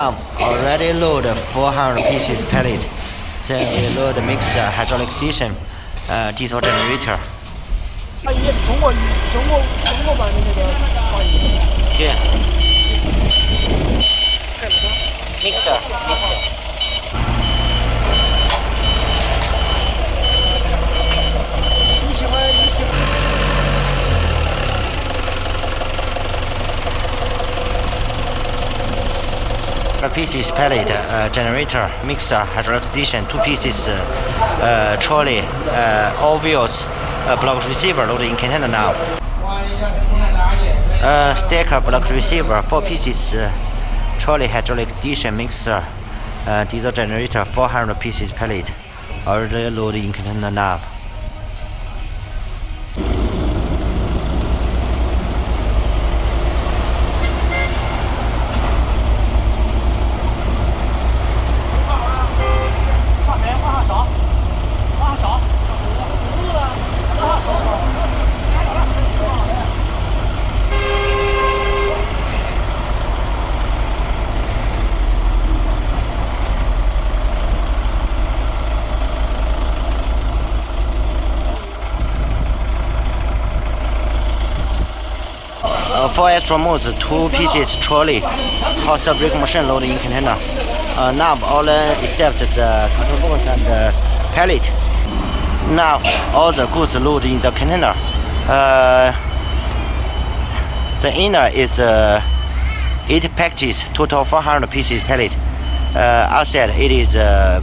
I've already loaded 400 pieces pallet. Then we load the mixer, hydraulic station, diesel generator. 它也是中国版的那个发音。对。看什么 mixer。你喜欢？ A pieces pallet, generator, mixer, hydraulic station, 2 pieces trolley, all wheels, block receiver loaded in container now. Stacker block receiver, 4 pieces trolley, hydraulic station, mixer, diesel generator, 400 pieces pallet, already loaded in container now. Four extra modes, 2 pieces trolley, hot brake machine loaded in container. Now all except the control box and the pallet. Now all the goods loaded in the container. The inner is 8 packages, total 400 pieces pallet. Outside it is 8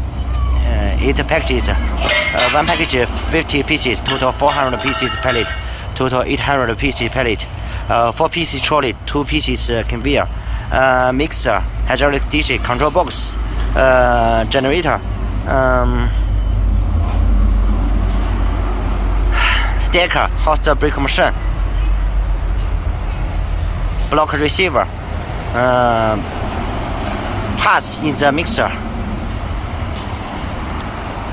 packages, 1 package 50 pieces, total 400 pieces pallet. Total 800 pieces pallet, 4 pieces trolley, 2 pieces conveyor, mixer, hydraulic station, control box, generator, stacker, hot brake machine, block receiver, parts in the mixer.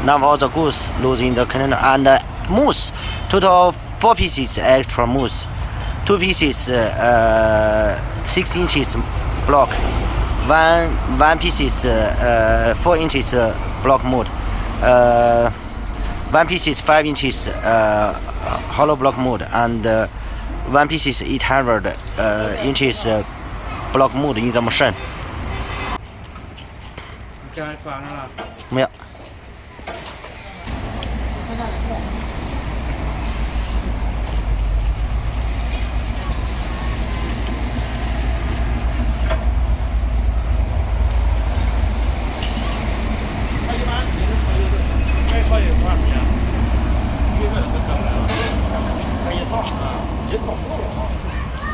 Now all the goods loaded in the container and mousse, total 4 pieces extra mousse, 2 pieces 6 inches block, 1 pieces 4 inches block mold, 1 pieces 5 inches hollow block mold, and 1 pieces 800 inches block mold in the machine. 没有。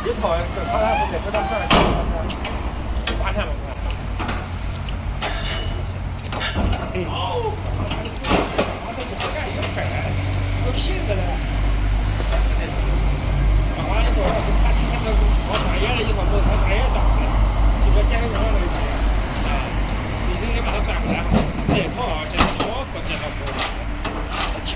一套这他不给不到这儿8天了。都新的了。完了以后，他新的我大爷了以后，他大爷大了，就说捡个那个大爷，你得给把它翻回来。这套这小不这个不，这巧。